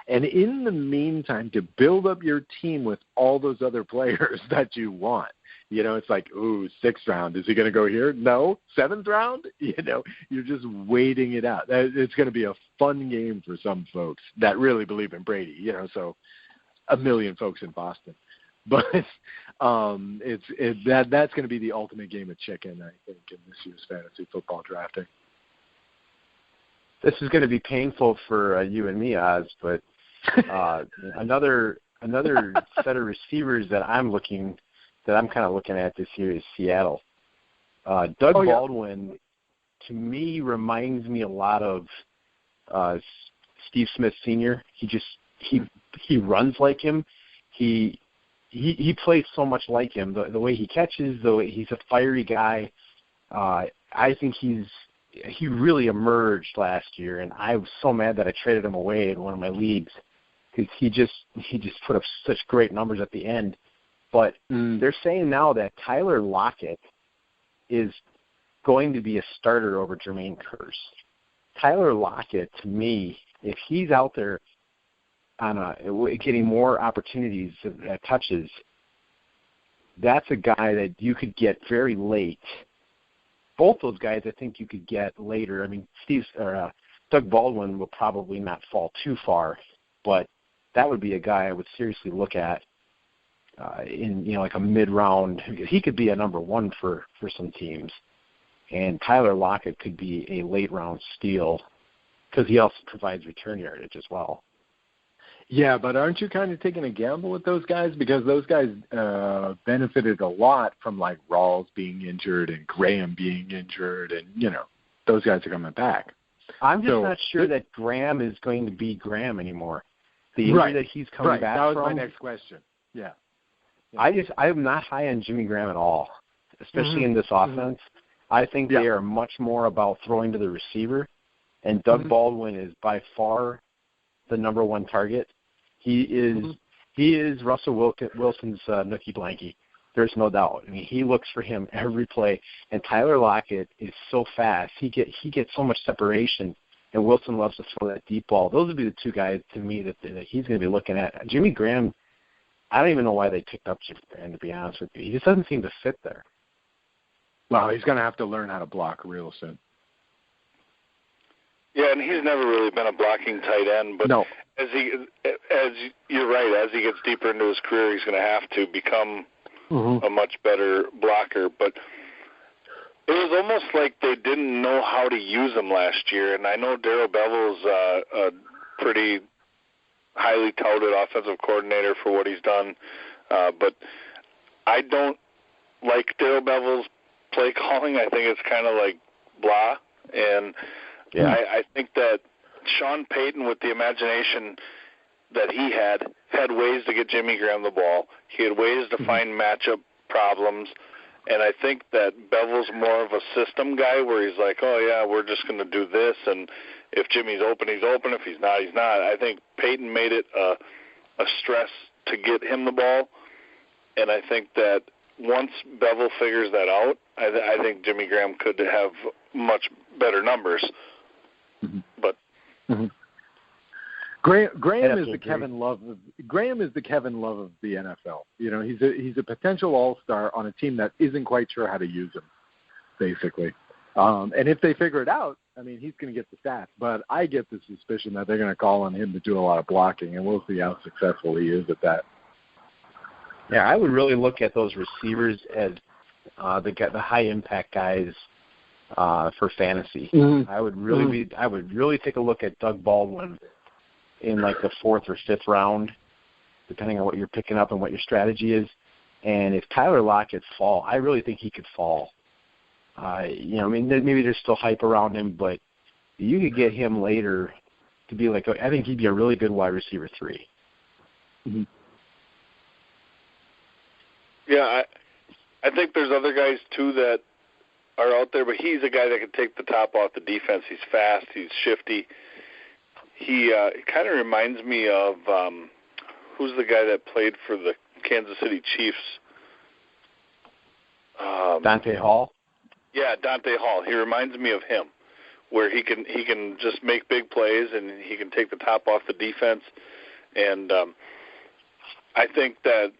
And in the meantime, to build up your team with all those other players that you want. It's like, 6th round. Is he going to go here? No. 7th round? You're just waiting it out. It's going to be a fun game for some folks that really believe in Brady, so a million folks in Boston. But that's going to be the ultimate game of chicken, I think, in this year's fantasy football drafting. This is going to be painful for you and me, Oz, but another set of receivers that I'm kind of looking at this year is Seattle. Doug Baldwin, to me, reminds me a lot of Steve Smith Sr. He runs like him. He he plays so much like him. The way he catches, the way he's a fiery guy. I think he really emerged last year, and I was so mad that I traded him away in one of my leagues because he just put up such great numbers at the end. But they're saying now that Tyler Lockett is going to be a starter over Jermaine Kearse. Tyler Lockett, to me, if he's out there getting more opportunities, touches, that's a guy that you could get very late. Both those guys, I think you could get later. I mean, Doug Baldwin will probably not fall too far, but that would be a guy I would seriously look at in like a mid-round. He could be a number one for some teams, and Tyler Lockett could be a late-round steal because he also provides return yardage as well. Yeah, but aren't you kind of taking a gamble with those guys? Because those guys benefited a lot from, like, Rawls being injured and Graham being injured, and, those guys are coming back. I'm just not sure that Graham is going to be Graham anymore. The injury that he's coming back from. That was my next question. Yeah. I'm not high on Jimmy Graham at all, especially in this offense. I think they are much more about throwing to the receiver, and Doug Baldwin is by far the number one target. He is Russell Wilson's nookie blankie. There's no doubt. I mean, he looks for him every play. And Tyler Lockett is so fast. He gets so much separation, and Wilson loves to throw that deep ball. Those would be the two guys to me that he's going to be looking at. Jimmy Graham, I don't even know why they picked up Jimmy Graham, to be honest with you. He just doesn't seem to fit there. Well, he's going to have to learn how to block real soon. Yeah, and he's never really been a blocking tight end, but as you're right, as he gets deeper into his career, he's going to have to become a much better blocker. But it was almost like they didn't know how to use him last year, and I know Darrell Bevell's a pretty highly touted offensive coordinator for what he's done, but I don't like Darrell Bevell's play calling. I think it's kind of like blah, and I think that Sean Payton, with the imagination that he had ways to get Jimmy Graham the ball. He had ways to find matchup problems, and I think that Bevell's more of a system guy where he's like, oh, yeah, we're just going to do this, and if Jimmy's open, he's open. If he's not, he's not. I think Payton made it a stress to get him the ball, and I think that once Bevell figures that out, I think Jimmy Graham could have much better numbers. But Graham is the Kevin Love of the NFL. He's a potential all-star on a team that isn't quite sure how to use him, basically. And if they figure it out, I mean, he's going to get the stats. But I get the suspicion that they're going to call on him to do a lot of blocking, and we'll see how successful he is at that. Yeah, I would really look at those receivers as the high-impact guys for fantasy. I would really take a look at Doug Baldwin in like the 4th or 5th round, depending on what you're picking up and what your strategy is. And if Tyler Lockett fall, I really think he could fall. Maybe there's still hype around him, but you could get him later to be like, I think he'd be a really good wide receiver 3. Yeah, I think there's other guys too that are out there, but he's a guy that can take the top off the defense. He's fast. He's shifty. He kind of reminds me of who's the guy that played for the Kansas City Chiefs? Dante Hall. Yeah, Dante Hall. He reminds me of him, where he can just make big plays and he can take the top off the defense. And I think that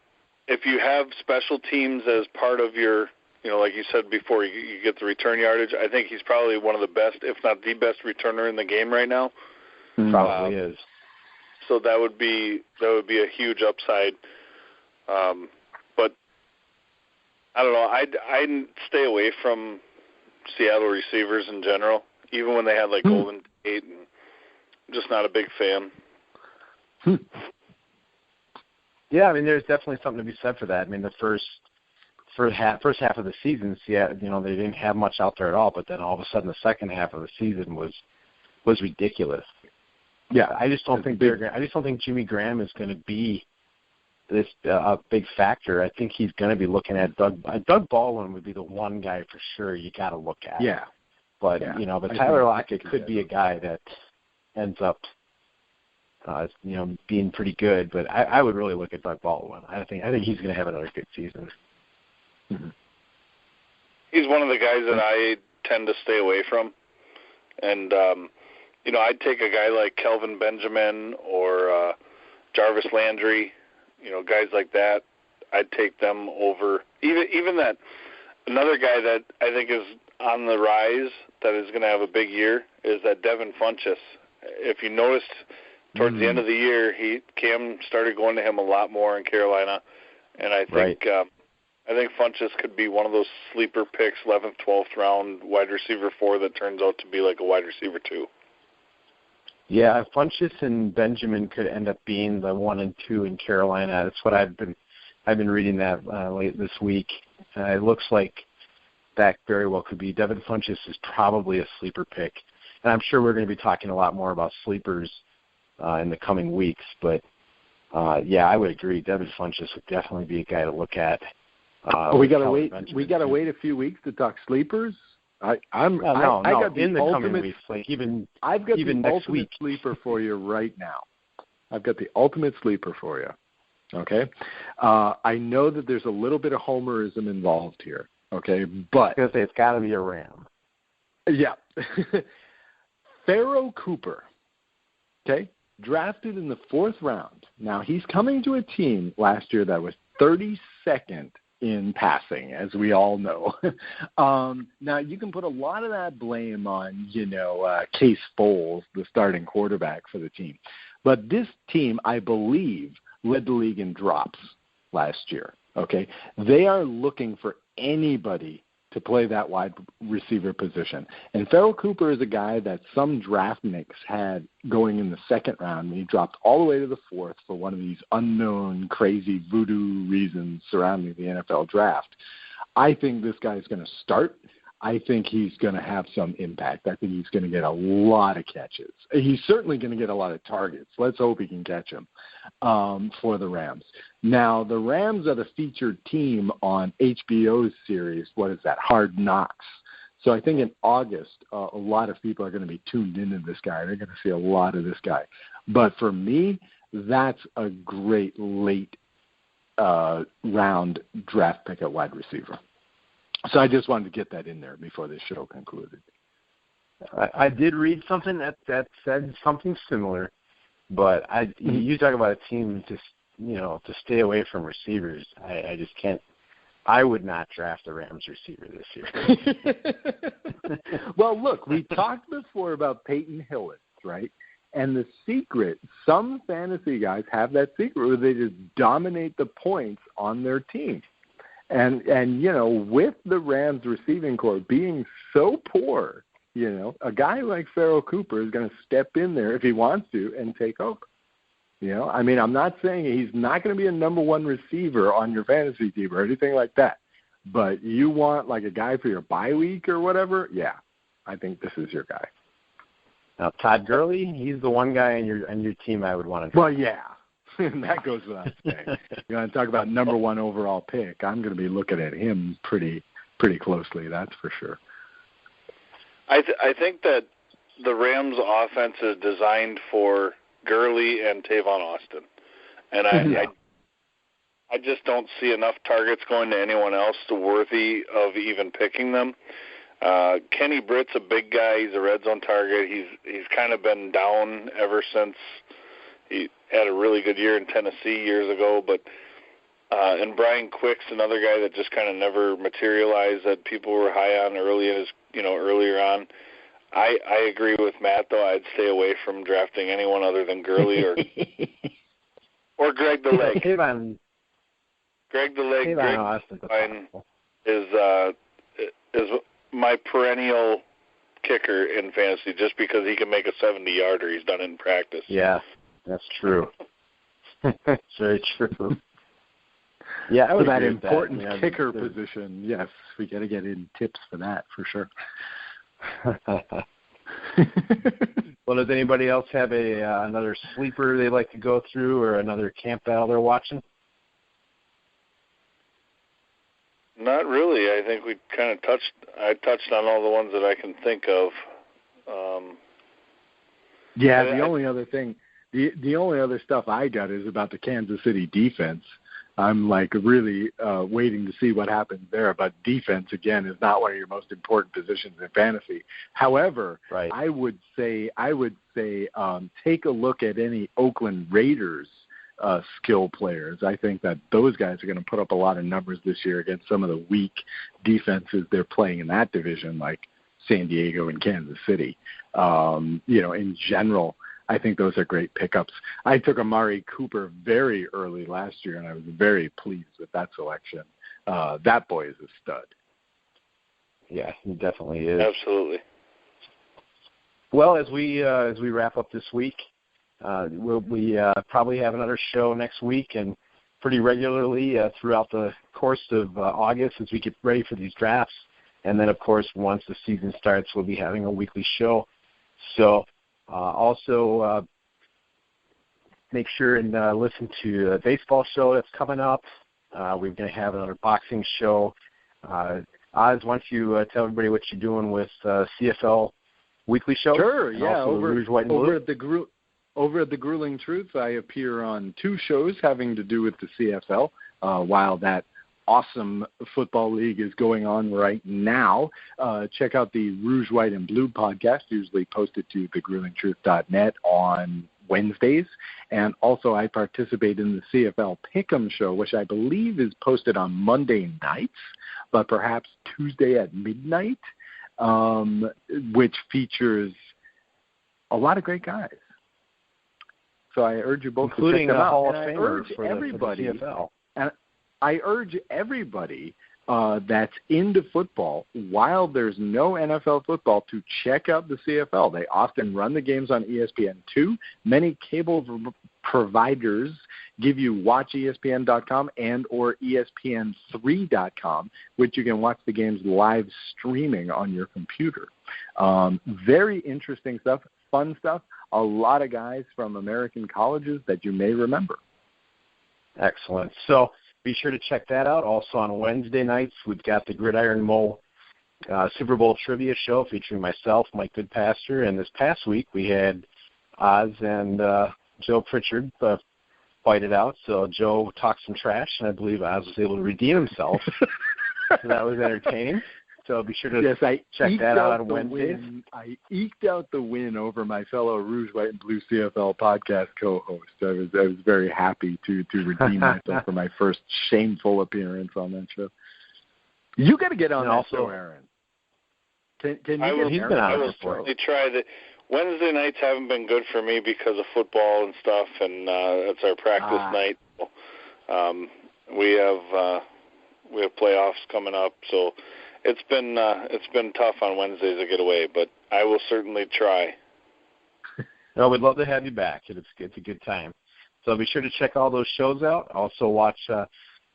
if you have special teams as part of your, like you said before, you get the return yardage. I think he's probably one of the best, if not the best, returner in the game right now. Probably is. So that would be a huge upside. But I don't know. I'd stay away from Seattle receivers in general, even when they had like Golden Tate. And I'm just not a big fan. Yeah, I mean, there's definitely something to be said for that. I mean, the first half of the season, Seattle, they didn't have much out there at all. But then all of a sudden, the second half of the season was ridiculous. Yeah, I just don't think Jimmy Graham is going to be a big factor. I think he's going to be looking at Doug Baldwin would be the one guy for sure you got to look at. Yeah. But but Tyler Lockett could be a guy that ends up being pretty good. But I would really look at Doug Baldwin. I think he's going to have another good season. Mm-hmm. He's one of the guys that I tend to stay away from. And, I'd take a guy like Kelvin Benjamin or Jarvis Landry, guys like that. I'd take them over. Even that, another guy that I think is on the rise that is going to have a big year is that Devin Funchess. If you noticed towards the end of the year, Cam started going to him a lot more in Carolina. And I think I think Funchess could be one of those sleeper picks, 11th, 12th round wide receiver 4 that turns out to be like a wide receiver 2. Yeah, Funchess and Benjamin could end up being the 1 and 2 in Carolina. That's what I've been reading that late this week. It looks like that very well could be. Devin Funchess is probably a sleeper pick, and I'm sure we're going to be talking a lot more about sleepers in the coming weeks. But I would agree. Devin Funchess would definitely be a guy to look at. We got to wait. We got to wait a few weeks to talk sleepers. I got the in the ultimate, coming weeks, like I've got even the next ultimate week. sleeper for you right now. I've got the ultimate sleeper for you. Okay, I know that there's a little bit of homerism involved here. Okay, but I was going to say it's got to be a Ram. Yeah, Pharaoh Cooper. Okay, drafted in the 4th round. Now he's coming to a team last year that was 32nd in passing, as we all know. Now, you can put a lot of that blame on, Case Foles, the starting quarterback for the team. But this team, I believe, led the league in drops last year. Okay, they are looking for anybody to play that wide receiver position. And Pharaoh Cooper is a guy that some draftniks had going in the 2nd round, and he dropped all the way to the 4th for one of these unknown, crazy voodoo reasons surrounding the NFL draft. I think this guy is going to start. I think he's going to have some impact. I think he's going to get a lot of catches. He's certainly going to get a lot of targets. Let's hope he can catch them for the Rams. Now, the Rams are the featured team on HBO's series, what is that, Hard Knocks. So I think in August, a lot of people are going to be tuned into this guy. They're going to see a lot of this guy. But for me, that's a great late round draft pick at wide receiver. So I just wanted to get that in there before this show concluded. I did read something that said something similar, but you talk about a team to stay away from receivers. I just can't. I would not draft a Rams receiver this year. Well, look, we talked before about Peyton Hillis, right? And the secret, some fantasy guys have that secret where they just dominate the points on their team. And with the Rams receiving corps being so poor, a guy like Pharaoh Cooper is going to step in there if he wants to and take over. I'm not saying he's not going to be a number 1 receiver on your fantasy team or anything like that. But you want like a guy for your bye week or whatever, yeah, I think this is your guy. Now, Todd Gurley, he's the one guy on your team I would want to. Well, yeah. That goes without saying. You want to talk about number 1 overall pick? I'm going to be looking at him pretty closely. That's for sure. I think that the Rams' offense is designed for Gurley and Tavon Austin, and I just don't see enough targets going to anyone else worthy of even picking them. Kenny Britt's a big guy. He's a red zone target. He's kind of been down ever since he had a really good year in Tennessee years ago, but and Brian Quick's another guy that just kind of never materialized that people were high on earlier on. I agree with Matt though. I'd stay away from drafting anyone other than Gurley or Greg the Leg. Greg the Leg. Greg is my perennial kicker in fantasy just because he can make a 70-yarder. He's done it in practice. Yeah. That's true. That's very true. Yeah, for that important kicker position, yes, we got to get in tips for that for sure. Well, does anybody else have another sleeper they like to go through or another camp battle they're watching? Not really. I think we kind of touched on all the ones that I can think of. The only other thing, the only other stuff I got is about the Kansas City defense. I'm really waiting to see what happens there. But defense, again, is not one of your most important positions in fantasy. However, right. I would say take a look at any Oakland Raiders skill players. I think that those guys are going to put up a lot of numbers this year against some of the weak defenses they're playing in that division, like San Diego and Kansas City. In general, I think those are great pickups. I took Amari Cooper very early last year, and I was very pleased with that selection. That boy is a stud. Yeah, he definitely is. Absolutely. Well, as we wrap up this week, we'll probably have another show next week and pretty regularly throughout the course of August as we get ready for these drafts. And then, of course, once the season starts, we'll be having a weekly show. So also make sure and listen to the baseball show that's coming up. We're going to have another boxing show. Oz, why don't you tell everybody what you're doing with CFL Weekly Show? Sure, yeah. Over at the Grueling Truth, I appear on 2 shows having to do with the CFL, while that awesome football league is going on right now. Check out the Rouge, White, and Blue podcast, usually posted to thegruelingtruth.net on Wednesdays. And also I participate in the CFL Pick'em show, which I believe is posted on Monday nights, but perhaps Tuesday at midnight, which features a lot of great guys. So I urge you both including to check them out. Hall of Famers for the CFL. And I urge everybody that's into football, while there's no NFL football, to check out the CFL. They often run the games on ESPN2. Many cable providers give you watchespn.com and or ESPN3.com, which you can watch the games live streaming on your computer. Very interesting stuff, fun stuff. A lot of guys from American colleges that you may remember. Excellent. So be sure to check that out. Also on Wednesday nights, we've got the Gridiron Mo Super Bowl Trivia Show featuring myself, Mike Goodpasture. And this past week, we had Oz and Joe Pritchard fight it out. So Joe talked some trash, and I believe Oz was able to redeem himself. So that was entertaining. So be sure to check that out on Wednesdays. I eked out the win over my fellow Rouge, White, and Blue CFL podcast co-host. I was very happy to redeem myself for my first shameful appearance on that show. You got to get on that show, Aaron. Can you he's been on it before. Certainly try that. Wednesday nights haven't been good for me because of football and stuff, and it's our practice night. We have playoffs coming up, so it's been tough on Wednesdays to get away, but I will certainly try. No, we'd love to have you back. It's a good time. So be sure to check all those shows out. Also watch on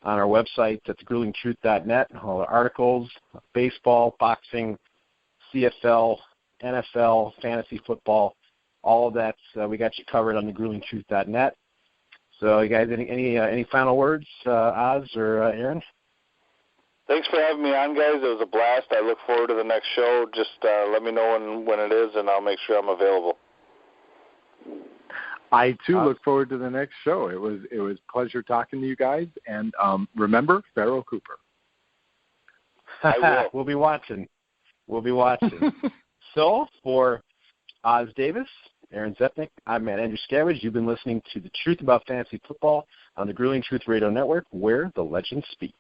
our website at thegruelingtruth.net, all the articles, baseball, boxing, CFL, NFL, fantasy football, all of that. We got you covered on thegruelingtruth.net. So you guys, any final words, Oz or Aaron? Thanks for having me on, guys. It was a blast. I look forward to the next show. Just let me know when it is, and I'll make sure I'm available. I, too, look forward to the next show. It was a pleasure talking to you guys. And remember, Pharaoh Cooper. I will. We'll be watching. So for Oz Davis, Aaron Zepnick, I'm Matt Andruscavage. You've been listening to The Truth About Fantasy Football on the Grueling Truth Radio Network, where the legends speak.